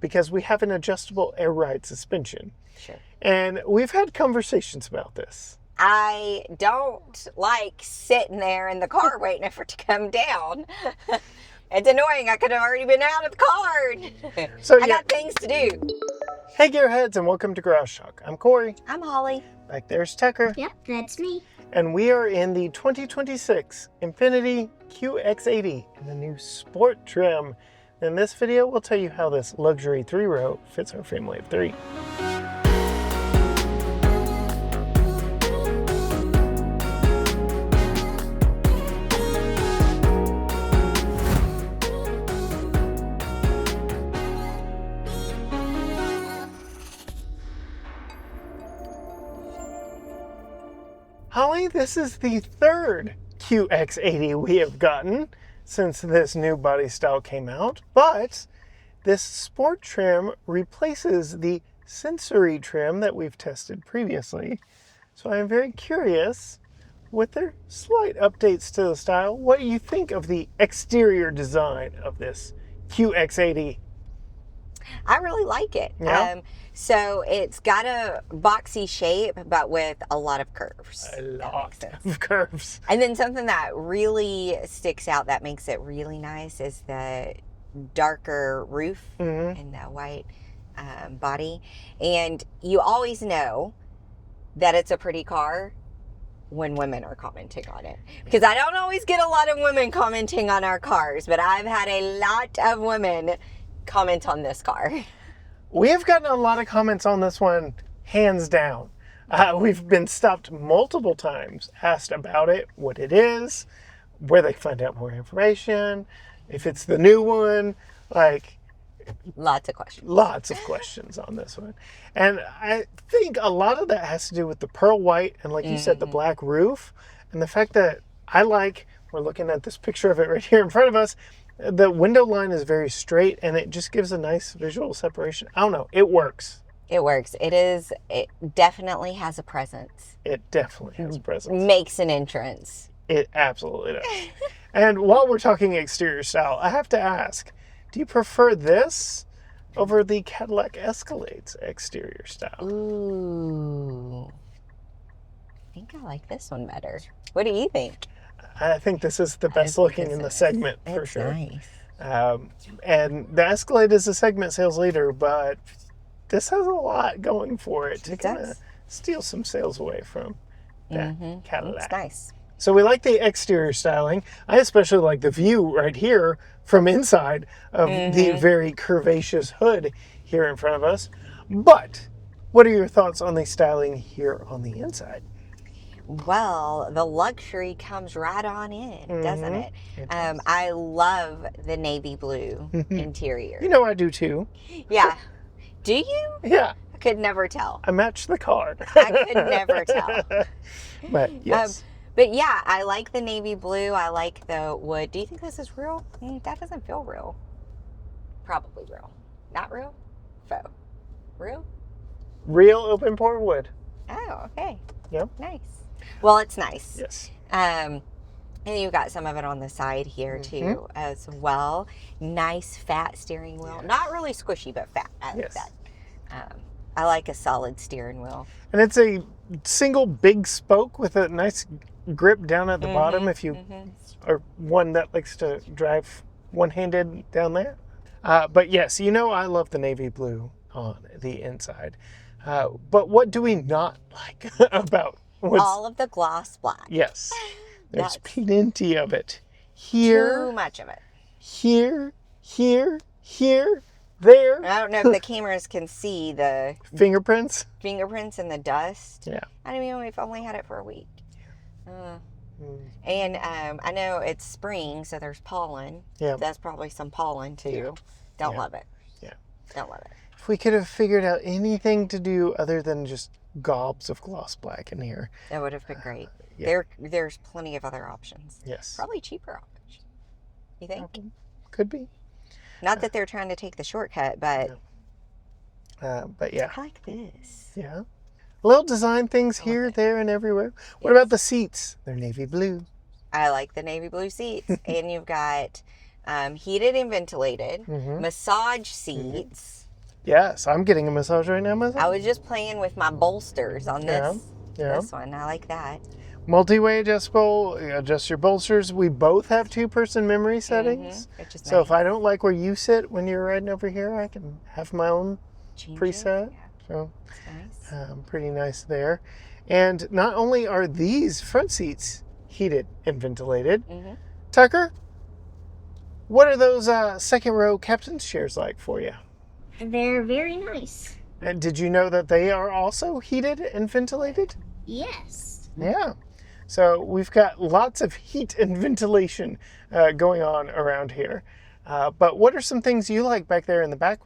because we have an adjustable air ride suspension. Sure. And we've had conversations about this. I don't like sitting there in the car waiting for it to come down. It's annoying. I could have already been out of the car. So I got things to do. Hey Gearheads, and welcome to Garage Talk. I'm Corey. I'm Holly. Back there's Tucker. Yep, that's me. And we are in the 2026 INFINITI QX80 in the new Sport trim. In this video, we'll tell you how this luxury 3-row fits our family of 3. Holly, this is the third QX80 we have gotten since this new body style came out, but this Sport trim replaces the Sensory trim that we've tested previously. So I am very curious, with their slight updates to the style, what you think of the exterior design of this QX80. I really like it. Yeah? So it's got a boxy shape, but with a lot of curves. A lot of curves. And then something that really sticks out that makes it really nice is the darker roof and the white body. And you always know that it's a pretty car when women are commenting on it. Because I don't always get a lot of women commenting on our cars, but I've had a lot of women comment on this car. We have gotten a lot of comments on this one, hands down. We've been stopped multiple times, asked about it, what it is, where they can find out more information, if it's the new one, like... Lots of questions. Lots of questions on this one. And I think a lot of that has to do with the pearl white and, like you said, the black roof. And the fact that we're looking at this picture of it right here in front of us, the window line is very straight and it just gives a nice visual separation. I don't know. It works. It works. It definitely has a presence. It definitely has presence. Makes an entrance. It absolutely does. And while we're talking exterior style, I have to ask, do you prefer this over the Cadillac Escalade's exterior style? Ooh. I think I like this one better. What do you think? I think this is the best looking in the segment for sure. Nice. And the Escalade is a segment sales leader, but this has a lot going for it to kind of steal some sales away from that Cadillac. It's nice. So we like the exterior styling. I especially like the view right here from inside of the very curvaceous hood here in front of us. But what are your thoughts on the styling here on the inside? Well, the luxury comes right on in, doesn't it? I love the navy blue interior. You know I do too. Yeah. Do you? Yeah. I could never tell. I match the car. I could never tell. But yes. But yeah, I like the navy blue. I like the wood. Do you think this is real? That doesn't feel real. Probably real. Not real? Faux. Real? Real open pore wood. Oh, okay. Yep. Nice. Well, it's nice. Yes. And you've got some of it on the side here too as well. Nice fat steering wheel. Yes. Not really squishy, but fat. I like that. I like a solid steering wheel. And it's a single big spoke with a nice grip down at the bottom if you are one that likes to drive one-handed down there. But yes, you know I love the navy blue on the inside. But what do we not like about all of the gloss black? Yes. There's plenty of it. Here. Too much of it. Here, there. I don't know if the cameras can see the fingerprints and the dust. Yeah. I mean, we've only had it for a week. And I know it's spring, so there's pollen. Yeah. That's probably some pollen too. Yeah. Don't love it. Yeah. Don't love it. If we could have figured out anything to do other than just gobs of gloss black in here, that would have been great. Yeah. There's plenty of other options. Yes. Probably cheaper options. You think? Could be. Not that they're trying to take the shortcut, but yeah. I like this. Yeah. Little design things here, there, and everywhere. What about the seats? They're navy blue. I like the navy blue seats. And you've got heated and ventilated, massage seats. Yes, I'm getting a massage right now myself. I was just playing with my bolsters on this one. I like that. Multi-way adjustable, adjust your bolsters. We both have 2-person memory settings. Which is So nice. if I don't like where you sit when you're riding over here, I can have my own Change preset. it. Yeah, So it's nice. pretty nice there. And not only are these front seats heated and ventilated, Tucker, what are those second row captain's chairs like for you? They're very nice. And did you know that they are also heated and ventilated? Yes. Yeah. So we've got lots of heat and ventilation going on around here. But what are some things you like back there in the back?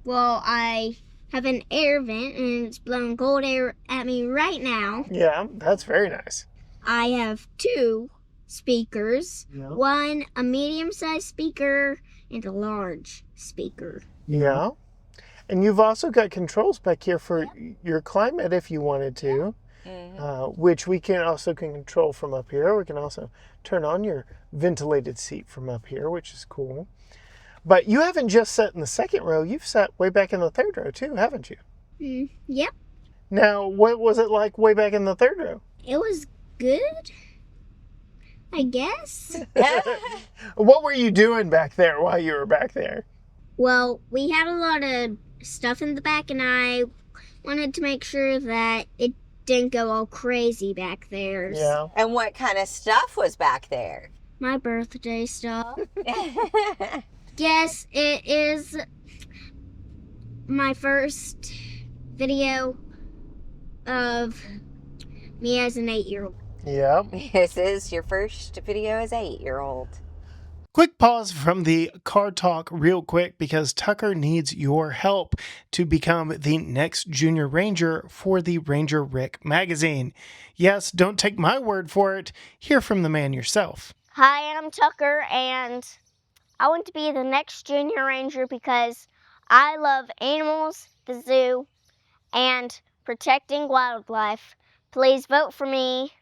Well, I have an air vent and it's blowing cold air at me right now. Yeah, that's very nice. I have 2 speakers. Yeah. One, a medium-sized speaker, and a large speaker. Yeah. And you've also got controls back here for your climate if you wanted to, which we can also control from up here. We can also turn on your ventilated seat from up here, which is cool. But you haven't just sat in the second row. You've sat way back in the third row too, haven't you? Yep. Now, what was it like way back in the third row? It was good, I guess. What were you doing back there while you were back there? Well, we had a lot of stuff in the back, and I wanted to make sure that it didn't go all crazy back there. Yeah. And what kind of stuff was back there? My birthday stuff. Yes, it is my first video of me as an 8-year-old. Yeah. This is your first video as an 8-year-old. Quick pause from the car talk real quick because Tucker needs your help to become the next Junior Ranger for the Ranger Rick magazine. Yes, don't take my word for it. Hear from the man yourself. Hi, I'm Tucker, and I want to be the next Junior Ranger because I love animals, the zoo, and protecting wildlife. Please vote for me.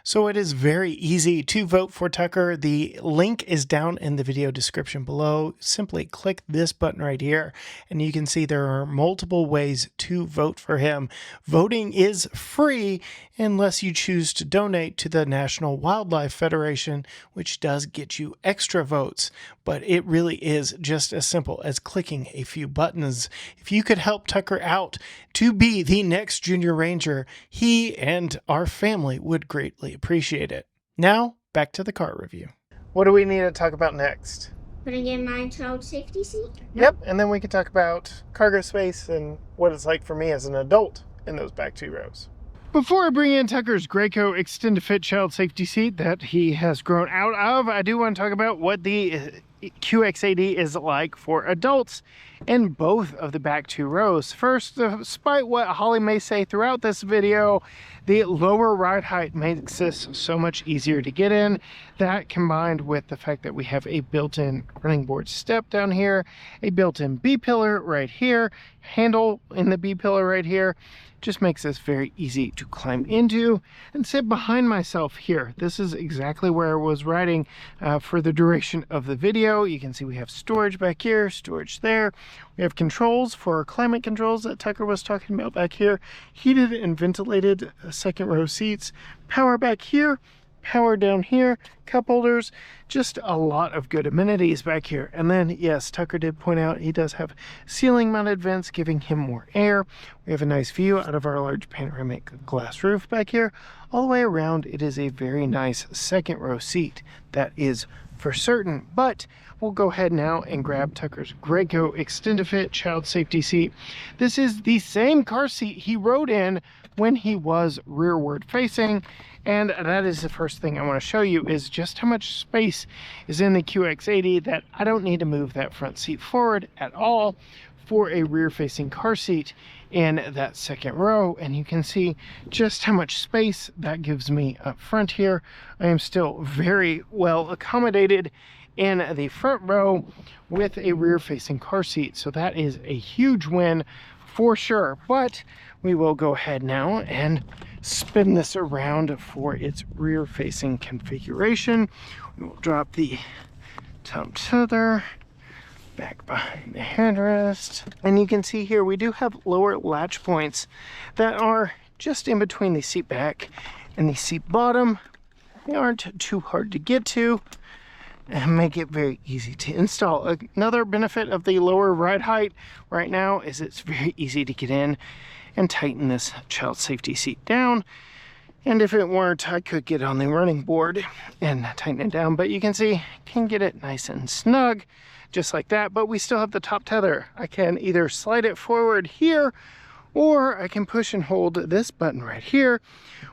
So it is very easy to vote for Tucker. The link is down in the video description below. Simply click this button right here, and you can see there are multiple ways to vote for him. Voting is free unless you choose to donate to the National Wildlife Federation, which does get you extra votes. But it really is just as simple as clicking a few buttons. If you could help Tucker out to be the next Junior Ranger, he and our family would greatly appreciate it. Now, back to the car review. What do we need to talk about next? Putting in my child safety seat. Yep, and then we can talk about cargo space and what it's like for me as an adult in those back 2 rows. Before I bring in Tucker's Graco Extend Fit child safety seat that he has grown out of, I do want to talk about what the QX80 is like for adults in both of the back 2 rows. First, despite what Holly may say throughout this video, the lower ride height makes this so much easier to get in. That combined with the fact that we have a built-in running board step down here, a built-in B-pillar right here, handle in the B-pillar right here, just makes this very easy to climb into and sit behind myself here. This is exactly where I was riding for the duration of the video. You can see we have storage back here, storage there. We have controls for our climate controls that Tucker was talking about back here. Heated and ventilated second row seats. Power back here. Power down here, cup holders, just a lot of good amenities back here. And then, yes, Tucker did point out he does have ceiling mounted vents giving him more air. We have a nice view out of our large panoramic glass roof back here. All the way around, it is a very nice second row seat. That is for certain. But we'll go ahead now and grab Tucker's Graco Extend-A-Fit child safety seat. This is the same car seat he rode in when he was rearward facing, and that is the first thing I want to show you is just how much space is in the QX80 that I don't need to move that front seat forward at all for a rear facing car seat in that second row. And you can see just how much space that gives me up front here. I am still very well accommodated in the front row with a rear facing car seat, so that is a huge win for sure. But we will go ahead now and spin this around for its rear facing configuration. We will drop the top tether back behind the headrest. And you can see here we do have lower latch points that are just in between the seat back and the seat bottom. They aren't too hard to get to and make it very easy to install. Another benefit of the lower ride height right now is it's very easy to get in and tighten this child safety seat down. And if it weren't, I could get on the running board and tighten it down, but you can see, can get it nice and snug, just like that. But we still have the top tether. I can either slide it forward here, or I can push and hold this button right here,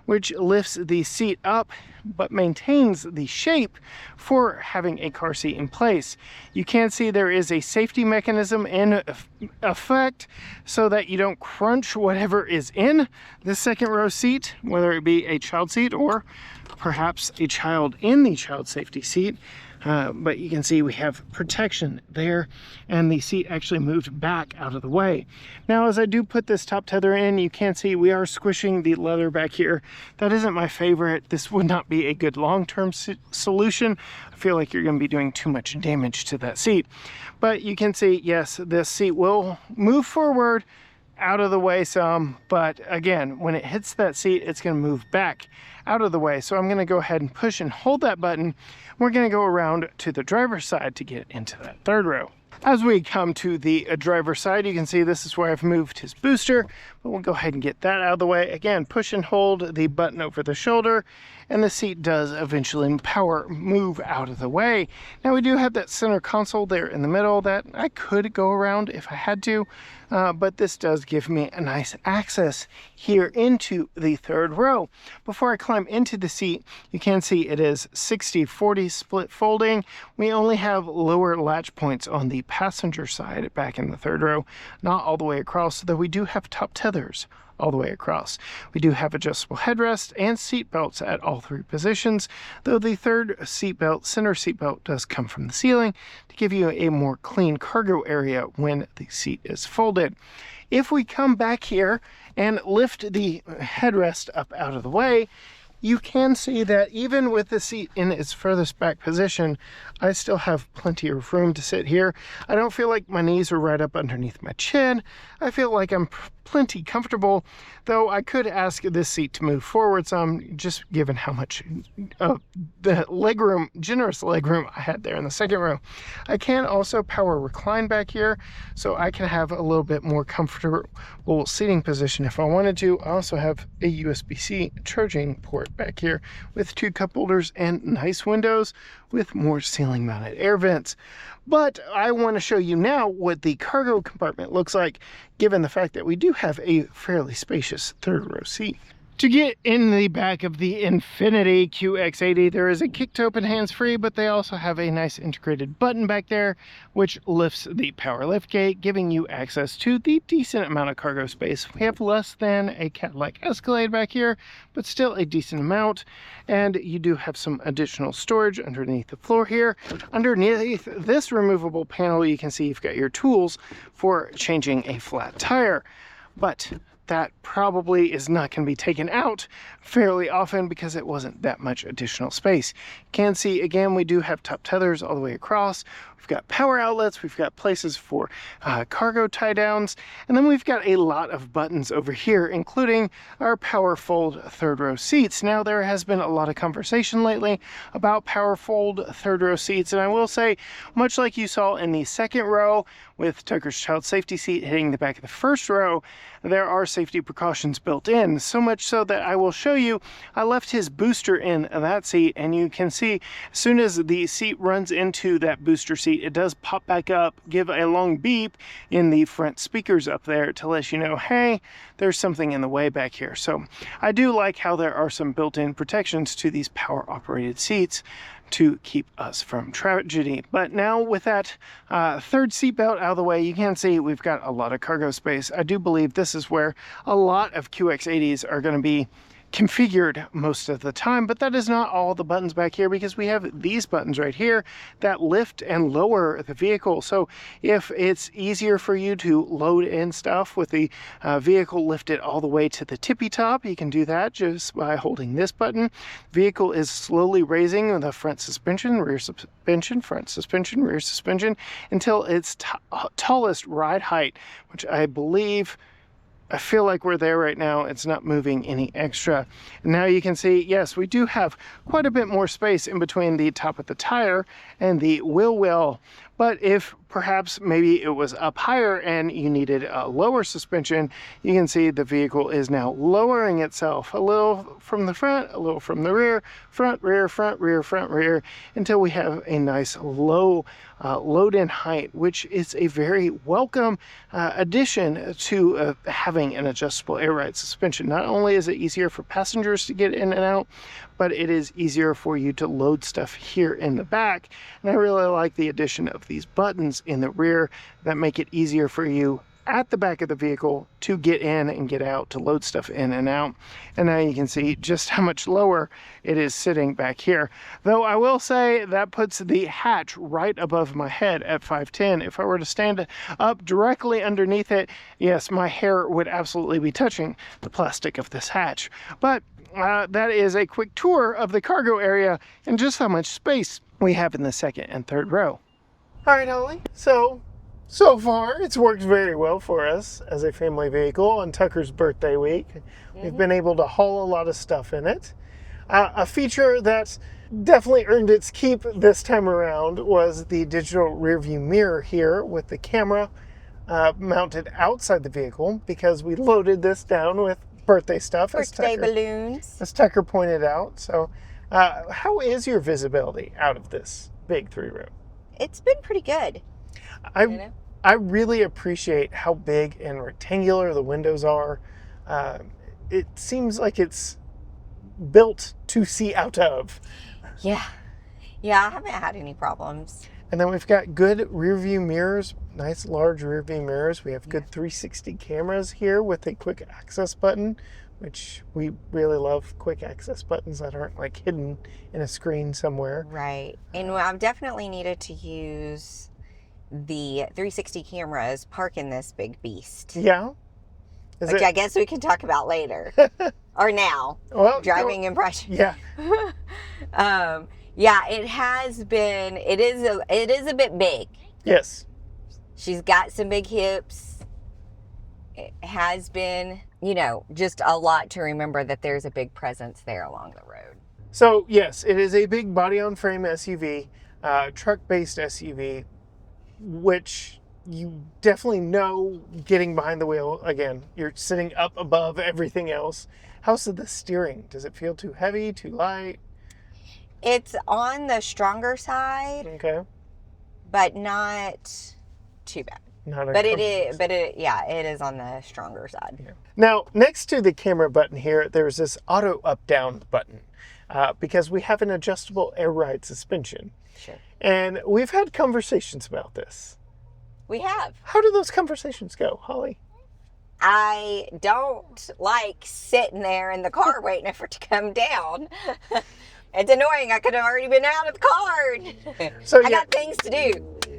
which lifts the seat up, but maintains the shape for having a car seat in place. You can see there is a safety mechanism in effect so that you don't crunch whatever is in the second row seat, whether it be a child seat or perhaps a child in the child safety seat. But you can see we have protection there, and the seat actually moved back out of the way. Now, as I do put this top tether in, you can see we are squishing the leather back here. That isn't my favorite. This would not be a good long-term solution. I feel like you're going to be doing too much damage to that seat. But you can see, yes, this seat will move forward out of the way some, but again, when it hits that seat, it's going to move back out of the way. So I'm going to go ahead and push and hold that button. We're going to go around to the driver's side to get into that third row. As we come to the driver's side, you can see this is where I've moved his booster, but we'll go ahead and get that out of the way. Again, push and hold the button over the shoulder, and the seat does eventually move out of the way. Now we do have that center console there in the middle that I could go around if I had to, but this does give me a nice access here into the third row. Before I climb into the seat, you can see it is 60-40 split folding. We only have lower latch points on the passenger side back in the third row, not all the way across, though we do have top tethers all the way across. We do have adjustable headrest and seat belts at all three positions, though the third seat belt, center seat belt, does come from the ceiling to give you a more clean cargo area when the seat is folded. If we come back here and lift the headrest up out of the way, you can see that even with the seat in its furthest back position, I still have plenty of room to sit here. I don't feel like my knees are right up underneath my chin. I feel like I'm plenty comfortable, though I could ask this seat to move forward some, just given how much the legroom, generous legroom I had there in the second row. I can also power recline back here, so I can have a little bit more comfortable seating position if I wanted to. I also have a USB-C charging port back here with two cup holders and nice windows with more ceiling mounted air vents. But I want to show you now what the cargo compartment looks like, given the fact that we do have a fairly spacious third row seat. To get in the back of the INFINITI QX80, there is a kick to open hands-free, but they also have a nice integrated button back there, which lifts the power lift gate, giving you access to the decent amount of cargo space. We have less than a Cadillac Escalade back here, but still a decent amount. And you do have some additional storage underneath the floor here. Underneath this removable panel, you can see you've got your tools for changing a flat tire. But that probably is not going to be taken out fairly often because it wasn't that much additional space. You can see, again, we do have top tethers all the way across. We've got power outlets, we've got places for cargo tie downs, and then we've got a lot of buttons over here, including our power fold third row seats. Now, there has been a lot of conversation lately about power fold third row seats, and I will say, much like you saw in the second row with Tucker's child safety seat hitting the back of the first row, there are safety precautions built in, so much so that I will show you. I left his booster in that seat, and you can see as soon as the seat runs into that booster seat, it does pop back up, give a long beep in the front speakers up there to let you know, hey, there's something in the way back here. So I do like how there are some built-in protections to these power operated seats to keep us from tragedy. But now with that third seat belt out of the way, you can see we've got a lot of cargo space. I do believe this is where a lot of QX80s are going to be configured most of the time, but that is not all the buttons back here, because we have these buttons right here that lift and lower the vehicle. So if it's easier for you to load in stuff with the vehicle lifted all the way to the tippy top, you can do that just by holding this button. Vehicle is slowly raising the front suspension, rear suspension, front suspension, rear suspension until its tallest ride height, which I feel like we're there right now. It's not moving any extra. And now you can see, yes, we do have quite a bit more space in between the top of the tire and the wheel well. But if perhaps maybe it was up higher and you needed a lower suspension, you can see the vehicle is now lowering itself a little from the front, a little from the rear, front, rear, front, rear, front, rear, until we have a nice low load-in height, which is a very welcome addition to having an adjustable air ride suspension. Not only is it easier for passengers to get in and out, but it is easier for you to load stuff here in the back. And I really like the addition of these buttons in the rear that make it easier for you at the back of the vehicle to get in and get out, to load stuff in and out. And now you can see just how much lower it is sitting back here. Though I will say that puts the hatch right above my head at 5'10". If I were to stand up directly underneath it, yes, my hair would absolutely be touching the plastic of this hatch. But that is a quick tour of the cargo area and just how much space we have in the second and third row. All right, Holly. So far, it's worked very well for us as a family vehicle on Tucker's birthday week. We've been able to haul a lot of stuff in it. A feature that definitely earned its keep this time around was the digital rear view mirror here with the camera mounted outside the vehicle, because we loaded this down with birthday stuff. Birthday balloons. As Tucker pointed out. So how is your visibility out of this big 3-row? It's been pretty good. I really appreciate how big and rectangular the windows are. It seems like it's built to see out of. Yeah, I haven't had any problems. And then we've got good rear view mirrors, nice large rear view mirrors. We have good 360 cameras here with a quick access button, which we really love, quick access buttons that aren't like hidden in a screen somewhere. Right. And I've definitely needed to use the 360 cameras parking this big beast. Yeah. Which I guess we can talk about later. Or now. Well, driving impression. Yeah. Yeah, it has been, it is a bit big. Yes. She's got some big hips. It has been, just a lot to remember that there's a big presence there along the road. So yes, it is a big body-on-frame SUV, truck-based SUV, which you definitely know getting behind the wheel, again, you're sitting up above everything else. How's the steering? Does it feel too heavy, too light? It's on the stronger side. Okay. But not too bad. It is on the stronger side. Yeah. Now, next to the camera button here, there's this auto up-down button because we have an adjustable air ride suspension. Sure. And we've had conversations about this. We have. How do those conversations go, Holly? I don't like sitting there in the car waiting for it to come down. It's annoying. I could have already been out of the car. So I got things to do.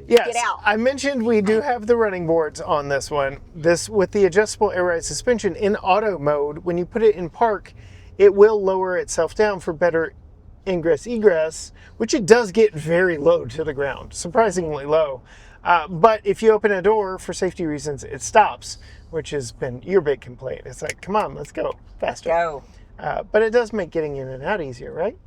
Yes, Get out. I mentioned we do have the running boards on this one. This, with the adjustable air ride suspension in auto mode, when you put it in park, it will lower itself down for better ingress-egress, which it does get very low to the ground, surprisingly low. But if you open a door for safety reasons, it stops, which has been your big complaint. It's like, come on, let's go faster. Go. But it does make getting in and out easier, right?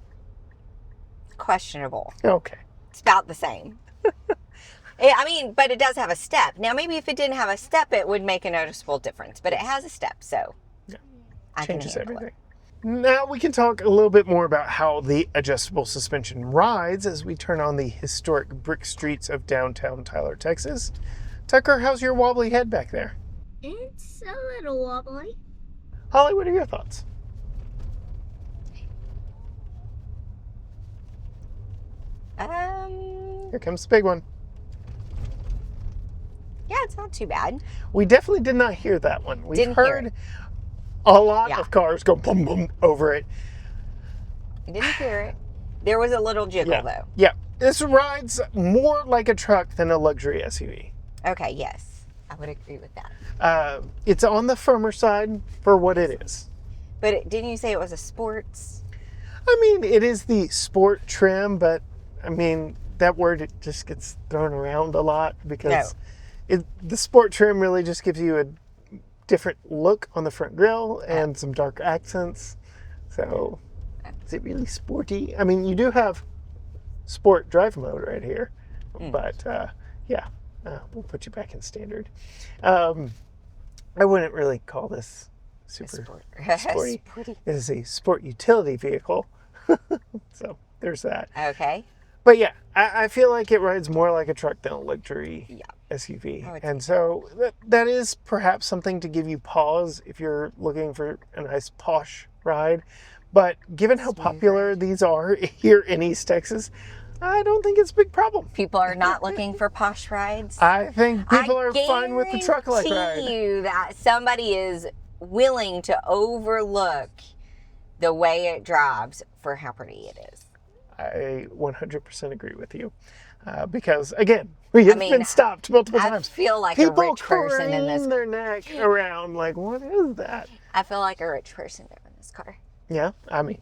Questionable. Okay. It's about the same. But it does have a step. Now, maybe if it didn't have a step, it would make a noticeable difference. But it has a step, so yeah. I Changes can handle everything. Now we can talk a little bit more about how the adjustable suspension rides as we turn on the historic brick streets of downtown Tyler, Texas. Tucker, how's your wobbly head back there? It's a little wobbly. Holly, what are your thoughts? Here comes the big one. Yeah, it's not too bad. We definitely did not hear that one. We've heard A lot Yeah. of cars go boom, boom over it. I didn't hear it. There was a little jiggle, though. Yeah. This rides more like a truck than a luxury SUV. Okay, yes. I would agree with that. It's on the firmer side for what it is. But didn't you say it was a sports? I mean, it is the sport trim, but I mean, that word, it just gets thrown around a lot because the sport trim really just gives you a different look on the front grille and some dark accents. So, is it really sporty? I mean, you do have sport drive mode right here, but we'll put you back in standard. I wouldn't really call this super sporty. It is a sport utility vehicle. So there's that. Okay. But yeah, I feel like it rides more like a truck than a luxury SUV. And so that is perhaps something to give you pause if you're looking for a nice posh ride. But given how popular these are here in East Texas, I don't think it's a big problem. People are not looking for posh rides. I think people are fine with the truck-like ride. I guarantee you that somebody is willing to overlook the way it drives for how pretty it is. I 100% agree with you. Because, again, we have been stopped multiple times. I feel like people a rich person in this. People their neck around like, what is that? I feel like a rich person in this car. Yeah, I mean.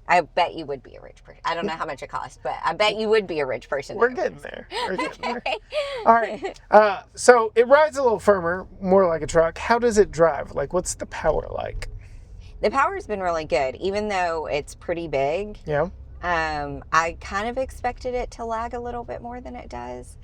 I bet you would be a rich person. I don't know how much it costs, but I bet you would be a rich person. We're getting there. We're getting there. All right. So it rides a little firmer, more like a truck. How does it drive? Like, what's the power like? The power's been really good, even though it's pretty big. Yeah. I kind of expected it to lag a little bit more than it does.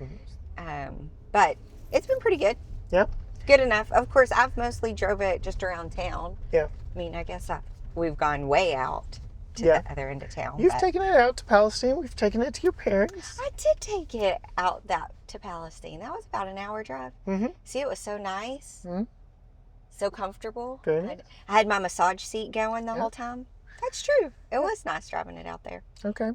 But it's been pretty good. Yeah. Good enough. Of course, I've mostly drove it just around town. Yeah. I mean, I guess we've gone way out to the other end of town. You've taken it out to Palestine. We've taken it to your parents. I did take it out to Palestine. That was about an hour drive. See, it was so nice. So comfortable. Good. I had my massage seat going the whole time. That's true. It was nice driving it out there. Okay.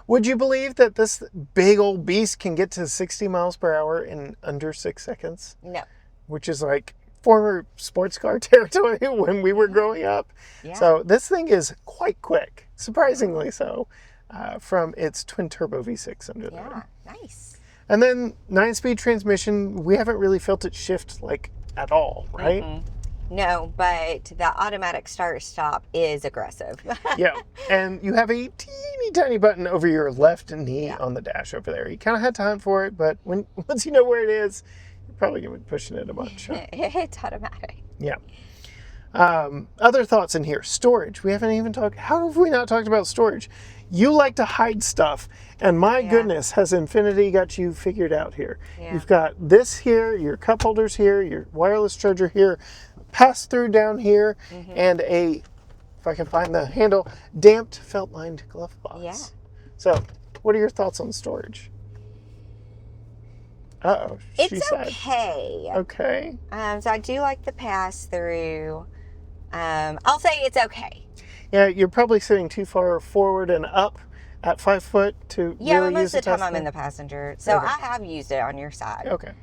Would you believe that this big old beast can get to 60 miles per hour in under 6 seconds? No. Which is like former sports car territory when we were growing up. Yeah. So this thing is quite quick, surprisingly so, from its twin-turbo V6 under the hood. Yeah, nice. And then 9-speed transmission, we haven't really felt it shift like at all, right? No, but the automatic start-stop is aggressive. Yeah, and you have a teeny tiny button over your left knee on the dash over there. You kind of had to hunt for it, but once you know where it is, you're probably going to be pushing it a bunch. It's automatic. Yeah. Other thoughts in here. Storage. We haven't even talked. How have we not talked about storage? You like to hide stuff, and my goodness, has Infiniti got you figured out here. Yeah. You've got this here, your cup holders here, your wireless charger here, pass-through down here, and if I can find the handle, damped felt-lined glove box. Yeah. So, what are your thoughts on storage? Uh-oh, she said. Okay. Okay. So I do like the pass-through. I'll say it's okay. Yeah, you're probably sitting too far forward and up at 5 foot to really use most of the time test I'm in thing. the passenger, so Okay. I have used it on your side. Okay.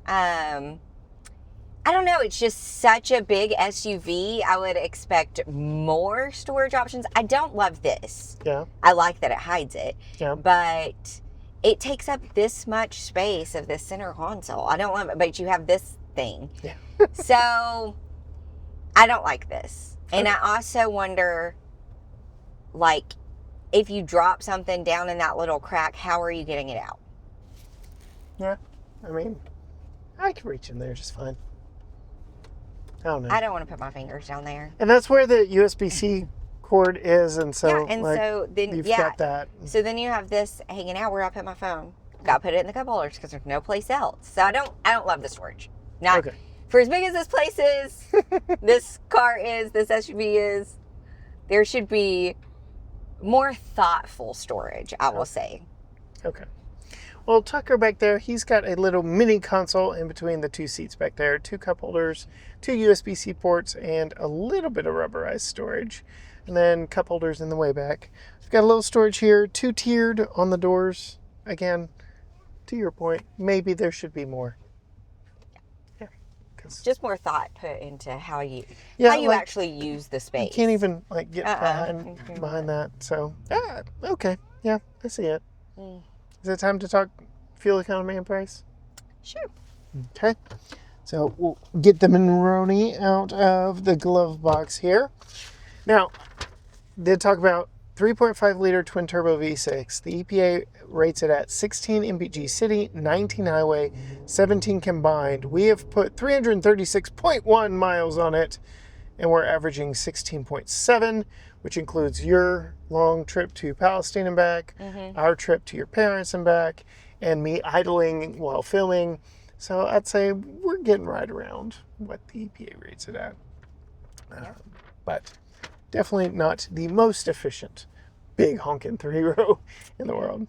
I don't know. It's just such a big SUV. I would expect more storage options. I don't love this. Yeah. I like that it hides it. Yeah. But it takes up this much space of this center console. I don't love it, but you have this thing. Yeah. So I don't like this. And I also wonder, like, if you drop something down in that little crack, how are you getting it out? Yeah. I mean, I can reach in there just fine. I don't know. I don't want to put my fingers down there. And that's where the USB-C cord is, and so so then you've got that. So then you have this hanging out where I put my phone. Got to put it in the cup holders because there's no place else. So I don't love the storage. Not Okay. for as big as this place is, this car is, this SUV is. There should be more thoughtful storage, I will say. Okay. Well, Tucker back there, he's got a little mini console in between the two seats back there, 2 cup holders, 2 USB-C ports, and a little bit of rubberized storage. And then cup holders in the way back. We've got a little storage here, 2-tiered on the doors. Again, to your point, maybe there should be more. Yeah, Just more thought put into how you like, actually use the space. You can't even like get behind that. So okay, yeah, I see it. Is it time to talk fuel economy and price? Sure. Okay, so we'll get the Monroney out of the glove box here. Now, did talk about 3.5 liter twin turbo V6. The EPA rates it at 16 mpg city, 19 highway, 17 combined. We have put 336.1 miles on it, and we're averaging 16.7, which includes your long trip to Palestine and back, our trip to your parents and back, and me idling while filming. So I'd say we're getting right around what the EPA rates it at. But definitely not the most efficient big honkin' 3-row in the world.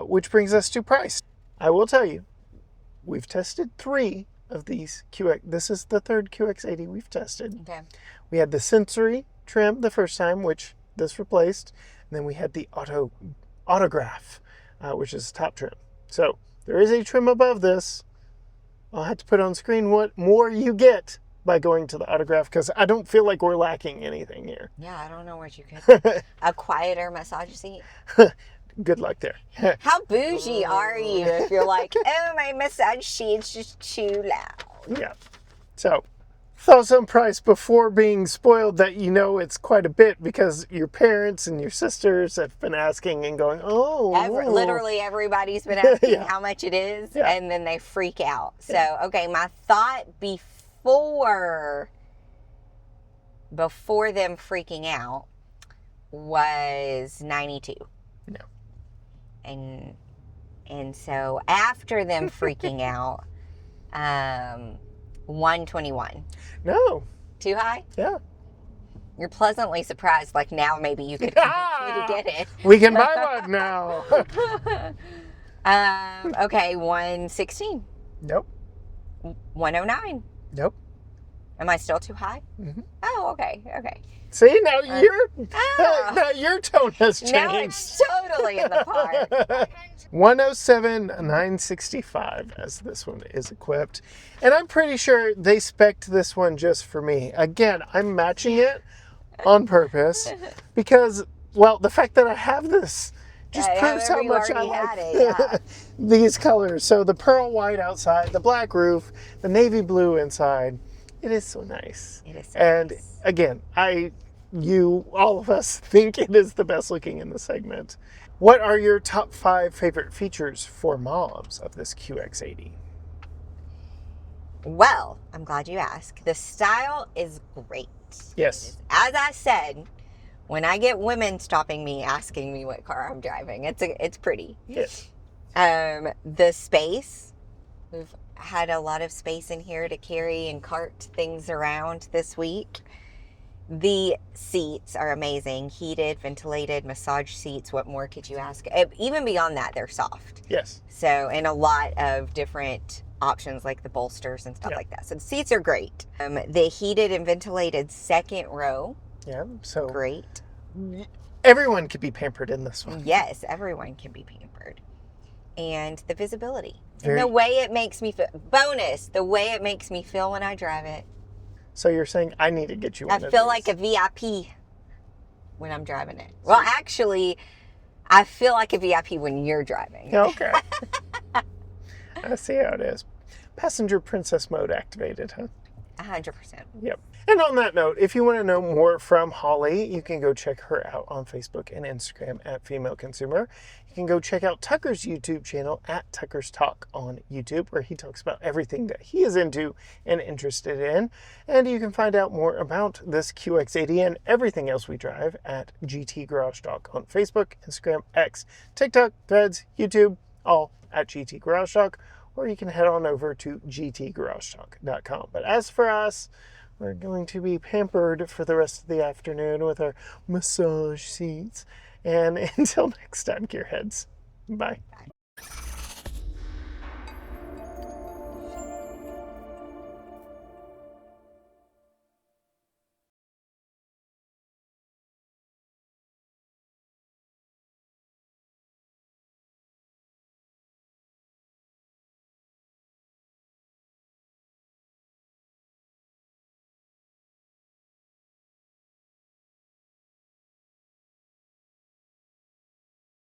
Which brings us to price. I will tell you, we've tested 3 of these QX. This is the 3rd QX80 we've tested. Okay. We had the sensory trim the first time, which this replaced. And then we had the autograph, which is top trim. So there is a trim above this. I'll have to put on screen what more you get by going to the autograph, because I don't feel like we're lacking anything here. Yeah, I don't know what you could. A quieter massage seat. Good luck there. How bougie are you if you're like, oh, my massage sheet's just too loud? Yeah. So, thoughts on price before being spoiled that you know it's quite a bit because your parents and your sisters have been asking and going, Literally everybody's been asking how much it is, and then they freak out. So, okay, my thought before them freaking out was 92. No. And so after them freaking out, 121. No. Too high? Yeah. You're pleasantly surprised. Like now, maybe you could convince me to get it. We can buy one now. Okay, 116. Nope. 109. Nope. Am I still too high? Mm-hmm. Oh, okay. See, now your tone has changed. Now it's totally in the park. 107,965 as this one is equipped. And I'm pretty sure they spec'd this one just for me. Again, I'm matching it on purpose because, well, the fact that I have this just proves how much I like these colors. So the pearl white outside, the black roof, the navy blue inside. It is so nice. It is so and nice. Again, all of us think it is the best looking in the segment. What are your top 5 favorite features for moms of this QX80? Well, I'm glad you asked. The style is great. Yes. As I said, when I get women stopping me, asking me what car I'm driving, it's pretty. Yes. The space, we've had a lot of space in here to carry and cart things around this week. The seats are amazing. Heated, ventilated, massage seats. What more could you ask? Even beyond that, they're soft. Yes. So, and a lot of different options like the bolsters and stuff like that. So the seats are great. The heated and ventilated second row. Yeah, so great. Everyone could be pampered in this one. Yes, everyone can be pampered. And the visibility. And the way it makes me feel. Bonus, the way it makes me feel when I drive it. So you're saying I need to get you one I feel like a VIP when I'm driving it. Well, actually, I feel like a VIP when you're driving. Okay. I see how it is. Passenger princess mode activated, huh? 100%. Yep. And on that note, if you want to know more from Holly, you can go check her out on Facebook and Instagram at Female Consumer. You can go check out Tucker's YouTube channel at Tucker's Talk on YouTube, where he talks about everything that he is into and interested in. And you can find out more about this QX80 and everything else we drive at GT Garage Talk on Facebook, Instagram, X, TikTok, Threads, YouTube, all at GT Garage Talk. Or you can head on over to gtgaragetalk.com. But as for us, we're going to be pampered for the rest of the afternoon with our massage seats. And until next time, gearheads, bye.